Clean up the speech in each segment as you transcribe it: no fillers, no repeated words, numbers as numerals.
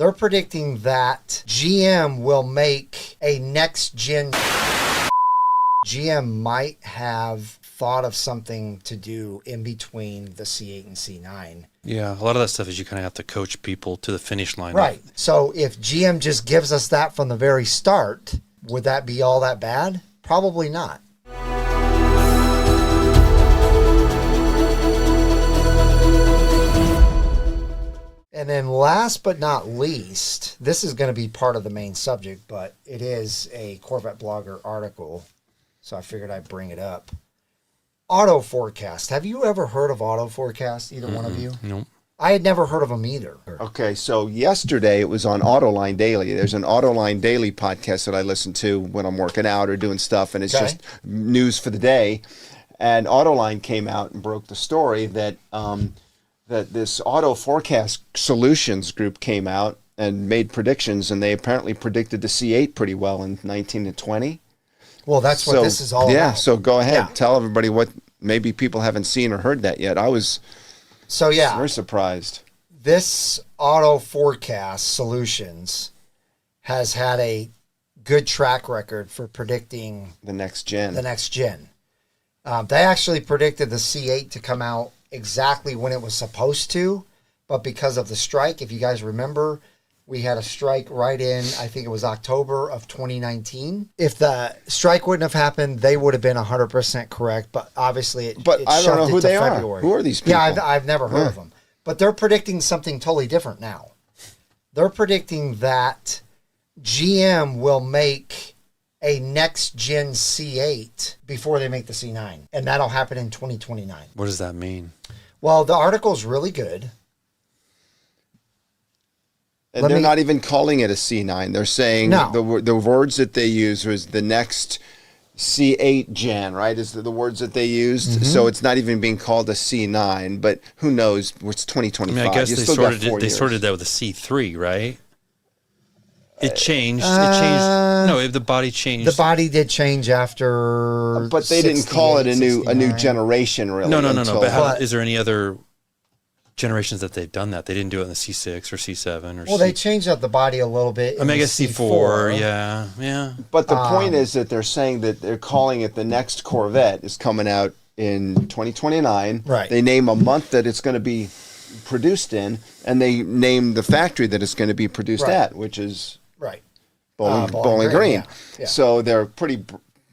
They're predicting that GM will make a next-gen. GM might have thought of something to do in between the C8 and C9. Yeah, a lot of that stuff is you kind of have to coach people to the finish line. Right. So if GM just gives us that from the very start, would that be all that bad? Probably not. And then last but not least, this is going to be part of the main subject, but it is a Corvette Blogger article, so I figured I'd bring it up. Autoforecast. Have you ever heard of Autoforecast, either one of you? Nope. I had never heard of them either. Okay, so yesterday it was on Autoline Daily. There's an Autoline Daily podcast that I listen to when I'm working out or doing stuff, and it's just news for the day. And Autoline came out and broke the story that that this Autoforecast Solutions group came out and made predictions, and they apparently predicted the C8 pretty well in 19 and 20. Well, that's what this is all about. Yeah, so go ahead. Tell everybody what maybe people haven't seen or heard that yet. I was very surprised. This Autoforecast Solutions has had a good track record for predicting the next gen. They actually predicted the C8 to come out exactly when it was supposed to, but because of the strike, if you guys remember, we had a strike right in, I think it was October of 2019. If the strike wouldn't have happened, they would have been 100% correct, but obviously it I don't know who they are. Who are these people? Yeah, I've never heard of them. But they're predicting something totally different now. They're predicting that GM will make a next-gen C8 before they make the C9, and that'll happen in 2029. What does that mean? Well, the article's really good. And they're not even calling it a C9. They're saying the words that they use was the next C8 gen, right? Is the words that they used. Mm-hmm. So it's not even being called a C9, but who knows? It's 2025. I mean, I guess they sorted that with a C3, right? It changed. No, the body changed. The body did change after. But they didn't call it a new generation, really. No. But is there any other generations that they've done that? They didn't do it in the C6 or C7 or. Well, they changed up the body a little bit. I mean, I guess C4. Yeah. But the point is that they're saying that they're calling it the next Corvette is coming out in 2029. Right. They name a month that it's going to be produced in, and they name the factory that it's going to be produced at, which is. Right. Bowling Green. Yeah. So they're pretty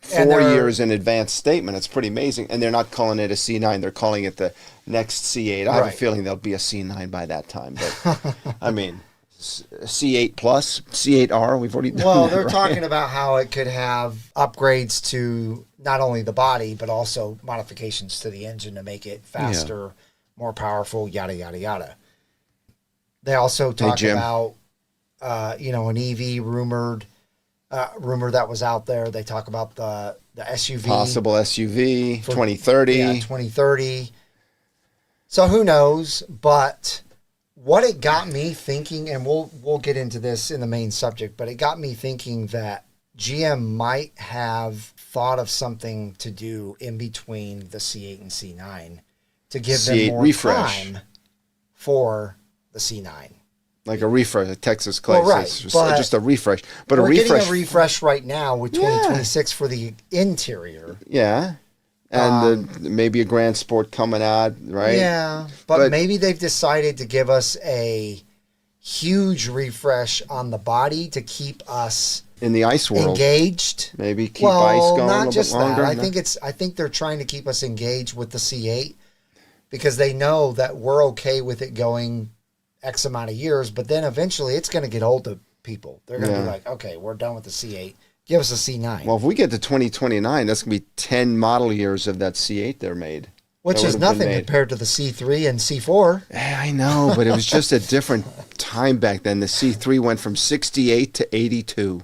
4 years in advance statement. It's pretty amazing. And they're not calling it a C9. They're calling it the next C8. I have a feeling there'll be a C9 by that time. But, I mean, C8 Plus, C8R, we've already done Well, they're talking about how it could have upgrades to not only the body, but also modifications to the engine to make it faster, more powerful, yada, yada, yada. They also talk about... an EV rumor that was out there. They talk about the SUV. Possible SUV, 2030. Yeah, 2030. So who knows? But what it got me thinking, and we'll get into this in the main subject, but it got me thinking that GM might have thought of something to do in between the C8 and C9 to give them more time for the C9. Like a refresh, a Texas Clay. Well, right. It's just a refresh. But we're getting a refresh right now with 2026 for the interior. Yeah. And maybe a Grand Sport coming out, right? Yeah. But maybe they've decided to give us a huge refresh on the body to keep us in the ice world engaged. Maybe keep ice going a little bit longer. I think they're trying to keep us engaged with the C8 because they know that we're okay with it going X amount of years, but then eventually it's going to get old to people. They're going to be like, okay, we're done with the C8. Give us a C9. Well, if we get to 2029, that's going to be 10 model years of that C8 they're made. Which is nothing compared to the C3 and C4. Yeah, I know, but it was just a different time back then. The C3 went from 68 to 82.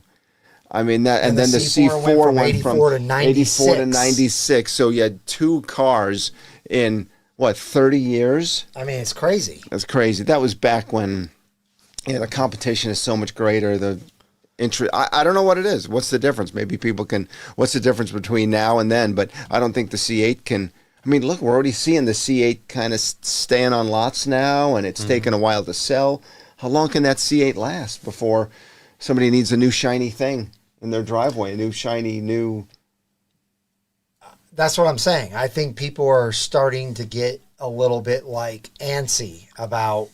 I mean, and then the C4 went from 84 to 96. So you had two cars in... 30 years? I mean, it's crazy. That's crazy. That was back when the competition is so much greater. The interest, I don't know what it is. What's the difference? Maybe people can, what's the difference between now and then? But I don't think the C8 can, I mean, look, we're already seeing the C8 kind of staying on lots now, and it's taken a while to sell. how long can that C8 last before somebody needs a new shiny thing in their driveway, a new shiny new... That's what I'm saying. I think people are starting to get a little bit like antsy about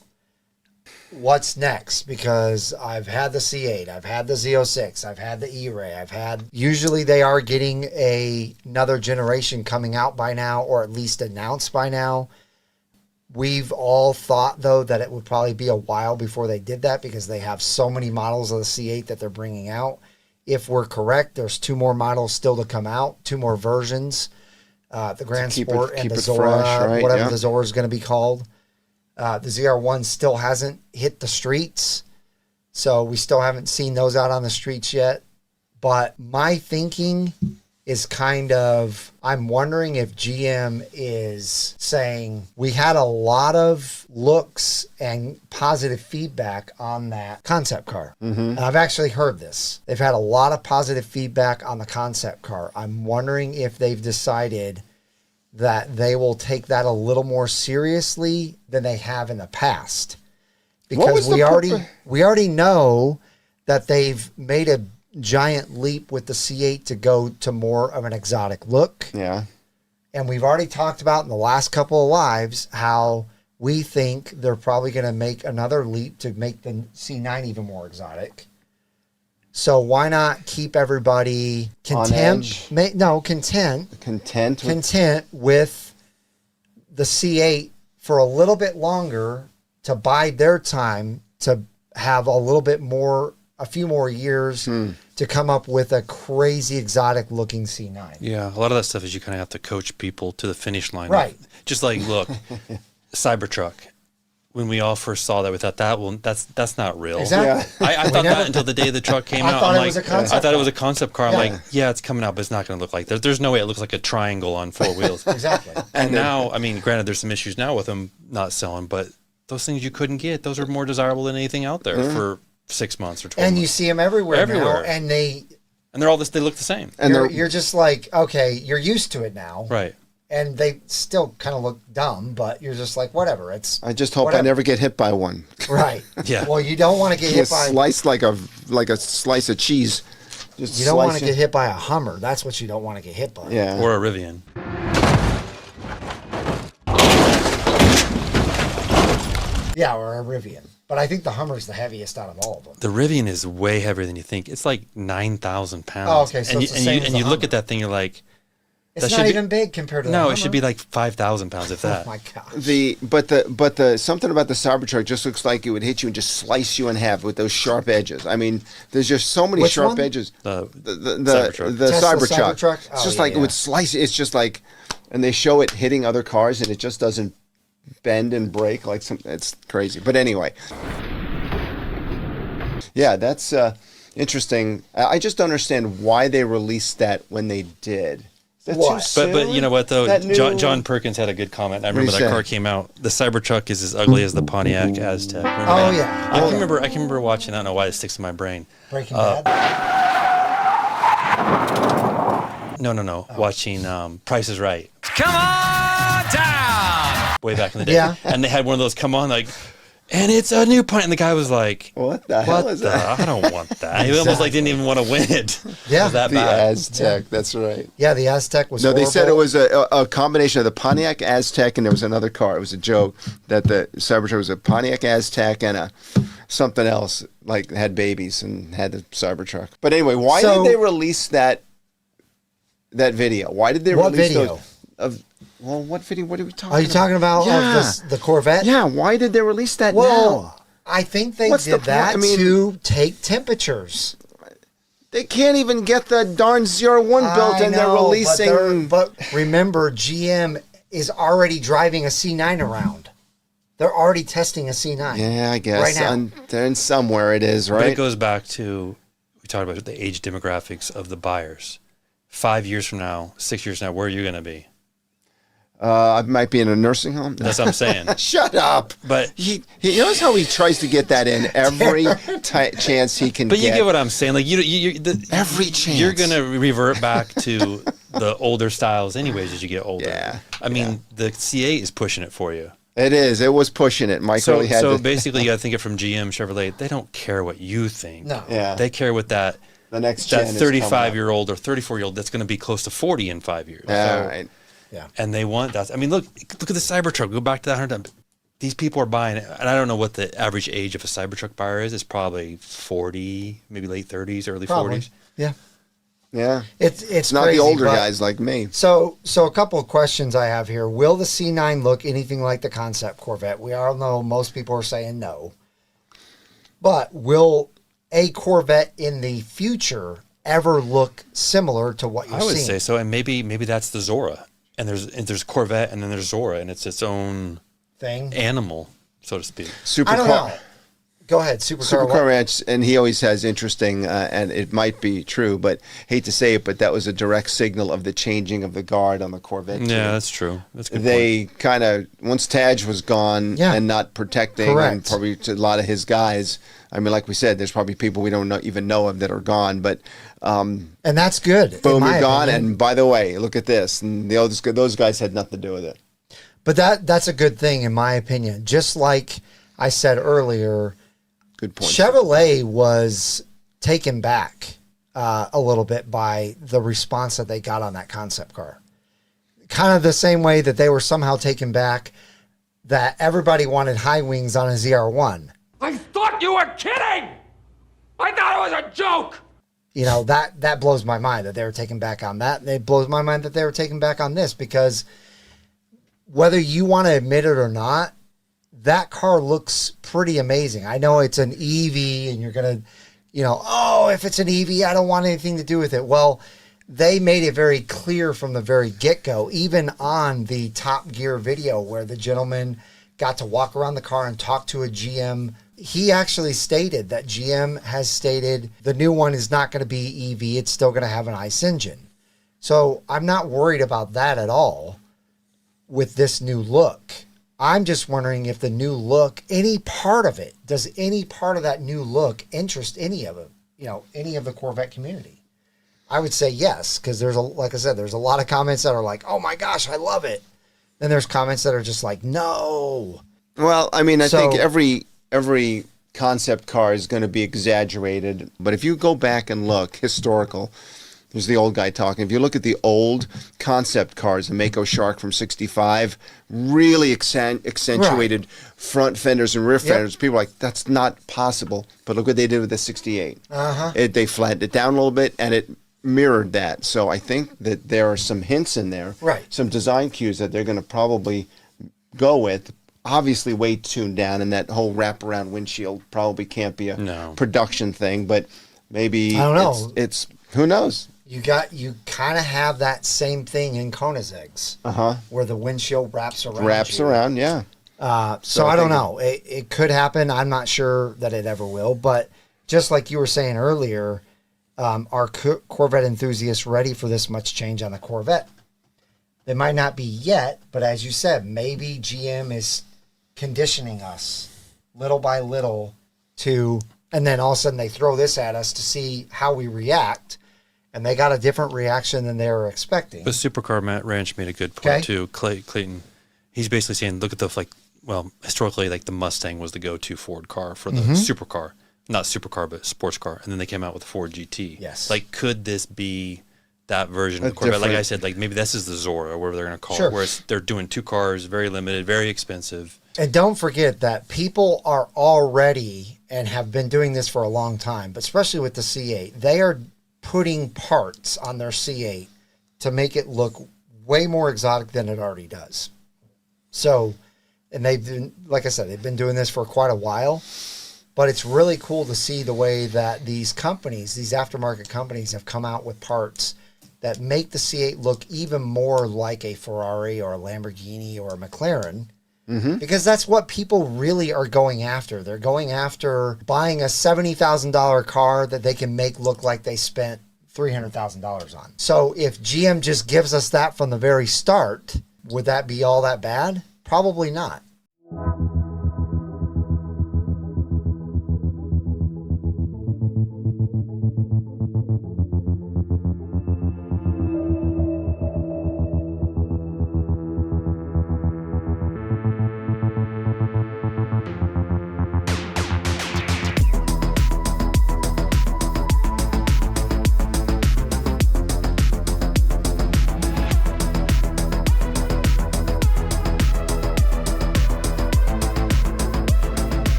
what's next, because I've had the C8, I've had the Z06, I've had the E-Ray, usually they are getting another generation coming out by now, or at least announced by now. We've all thought, though, that it would probably be a while before they did that, because they have so many models of the C8 that they're bringing out. If we're correct, there's 2 more models still to come out, 2 more versions, the Grand Sport and the Zora, fresh, right? whatever the Zora is going to be called. The ZR1 still hasn't hit the streets, so we still haven't seen those out on the streets yet. But my thinking is kind of, I'm wondering if GM is saying, we had a lot of looks and positive feedback on that concept car. And I've actually heard this. They've had a lot of positive feedback on the concept car. I'm wondering if they've decided that they will take that a little more seriously than they have in the past, because we already know that they've made a giant leap with the C8 to go to more of an exotic look. Yeah. And we've already talked about in the last couple of lives how we think they're probably going to make another leap to make the C9 even more exotic. So why not keep everybody content with the C8 for a little bit longer, to bide their time to have a few more years to come up with a crazy exotic looking C9. Yeah, a lot of that stuff is you kind of have to coach people to the finish line. Right. Just like, look, Cybertruck. When we all first saw that, we thought that's not real. Exactly. I thought that until the day the truck came out. I thought it was a concept car. I'm like, yeah, it's coming out, but it's not going to look like that. There's no way it looks like a triangle on 4 wheels. Exactly. And now, I mean, granted, there's some issues now with them not selling, but those things you couldn't get, those are more desirable than anything out there for 6 months or 12 months. And you see them everywhere now, and they're all they look the same. And you're just like, okay, you're used to it now. Right. And they still kind of look dumb, but you're just like, whatever. I just hope I never get hit by one. Right. Yeah. Well, you don't want to get hit by sliced like a slice of cheese. You don't want to get hit by a Hummer. That's what you don't want to get hit by. Yeah. Or a Rivian. Yeah, or a Rivian. But I think the Hummer's the heaviest out of all of them. The Rivian is way heavier than you think. It's like 9,000 pounds. Oh, okay. So and you look at that thing, you're like, it's not even big compared to the Hummer. No, it should be like 5,000 pounds, if that. Oh my gosh. But the something about the Cybertruck just looks like it would hit you and just slice you in half with those sharp edges. I mean, there's just so many sharp edges. The Cybertruck. The Cybertruck. It's just like it would slice. It's just like, and they show it hitting other cars, and it just doesn't bend and break like some. It's crazy. But anyway, yeah, that's interesting. I just don't understand why they released that when they did. But you know what though, John Perkins had a good comment. I remember that car came out. The Cybertruck is as ugly as the Pontiac Aztec. Yeah. I can remember watching. I don't know why it sticks in my brain. Breaking Bad. No. Oh. Watching Price is Right. Come on down. Way back in the day. Yeah. And they had one of those come on like, and it's a new Pontiac. And the guy was like, what the hell is that? I don't want that. He almost like didn't even want to win it. Yeah. It was that the bad. Aztec. That's right. Yeah, the Aztec was horrible. They said it was a combination of the Pontiac Aztec and there was another car. It was a joke that the Cybertruck was a Pontiac Aztec and a something else, like had babies and had the Cybertruck. But anyway, why did they release that video? Why did they release those? What video? What are we talking about? Are you talking about the Corvette? Yeah, why did they release that now? I think they did that to take temperatures. They can't even get the darn ZR1 built and they're releasing... But remember, GM is already driving a C9 around. They're already testing a C9. Yeah, I guess. Right now. They're in somewhere it is, right? But it goes back to, we talked about the age demographics of the buyers. 5 years from now, 6 years from now, where are you going to be? I might be in a nursing home. That's what I'm saying. Shut up. But he knows how he tries to get that in every chance he can. But you get what I'm saying. Like every chance you're gonna revert back to the older styles, anyways, as you get older. Yeah. I mean, the C8 is pushing it for you. It is. It was pushing it. Mike really had So to. basically, you got to think it from GM, Chevrolet. They don't care what you think. No. Yeah. They care what that The next gen is 35-year-old or 34-year-old that's going to be close to 40 in 5 years. Yeah, right. Yeah. And they want that. I mean, look at the Cybertruck. Go back to that 100. These people are buying it, and I don't know what the average age of a Cybertruck buyer is. It's probably 40, maybe late 30s, early Probably. 40s. Yeah. Yeah. It's Not crazy, the older but- guys like me. So a couple of questions I have here. Will the C9 look anything like the concept Corvette? We all know most people are saying no. But will a Corvette in the future ever look similar to what you're I would seeing? say so, and maybe that's the Zora, and there's Corvette, and then there's Zora, and it's its own Thing. animal, so to speak. I don't know. Go ahead, Supercar. Supercar Ranch, and he always has interesting, and it might be true, but hate to say it, but that was a direct signal of the changing of the guard on the Corvette. Yeah, too. that's true. That's a good They kind of, once Taj was gone Yeah. and not protecting, Correct. and probably to a lot of his guys, I mean, like we said, there's probably people we don't even know of that are gone, but And that's good. in boom, my you're gone. opinion. And by the way, look at this. And those guys had nothing to do with it. But that's a good thing in my opinion. Just like I said earlier, Good point. Chevrolet was taken back a little bit by the response that they got on that concept car. Kind of the same way that they were somehow taken back that everybody wanted high wings on a ZR1. I thought you were kidding! I thought it was a joke! You know, that blows my mind that they were taken back on that. It blows my mind that they were taken back on this, because whether you want to admit it or not, that car looks pretty amazing. I know it's an EV and you're going to, oh, if it's an EV, I don't want anything to do with it. Well, they made it very clear from the very get-go, even on the Top Gear video where the gentleman got to walk around the car and talk to a GM. He actually stated that GM has stated the new one is not going to be EV. It's still going to have an ICE engine. So I'm not worried about that at all with this new look. I'm just wondering if the new look, any part of it, does any part of that new look interest any of it, any of the Corvette community? I would say yes, because like I said, there's a lot of comments that are like, oh my gosh, I love it. Then there's comments that are just like, no. Well, I mean, I So- think every concept car is going to be exaggerated. But if you go back and look, historical, there's the old guy talking. If you look at the old concept cars, the Mako Shark from 65, really accentuated front fenders and rear fenders. People are like, that's not possible. But look what they did with the 68. They flattened it down a little bit, and it mirrored that. So I think that there are some hints in there, some design cues that they're going to probably go with. Obviously way tuned down, and that whole wraparound windshield probably can't be a production thing, but maybe I don't know. It's who knows. You kind of have that same thing in Koenigsegg's, where the windshield wraps around. Yeah. So I don't know. It could happen. I'm not sure that it ever will. But just like you were saying earlier, are Corvette enthusiasts ready for this much change on the Corvette? They might not be yet, but as you said, maybe GM is conditioning us little by little to, and then all of a sudden they throw this at us to see how we react. And they got a different reaction than they were expecting. But Supercar Ranch made a good point Okay. too. Clayton, he's basically saying, look at historically, the Mustang was the go-to Ford car for the supercar, not supercar, but sports car. And then they came out with the Ford GT. Yes. Could this be that version of A the Corvette? Like I different- said, maybe this is the Zora, or whatever they're going to call Sure. it, where they're doing two cars, very limited, very expensive. And don't forget that people are already, and have been doing this for a long time, but especially with the C8, they are putting parts on their C8 to make it look way more exotic than it already does. So, and they've been, like I said, they've been doing this for quite a while, but it's really cool to see the way that these companies, these aftermarket companies, have come out with parts that make the C8 look even more like a Ferrari or a Lamborghini or a McLaren. Because that's what people really are going after. They're going after buying a $70,000 car that they can make look like they spent $300,000 on. So if GM just gives us that from the very start, would that be all that bad? Probably not.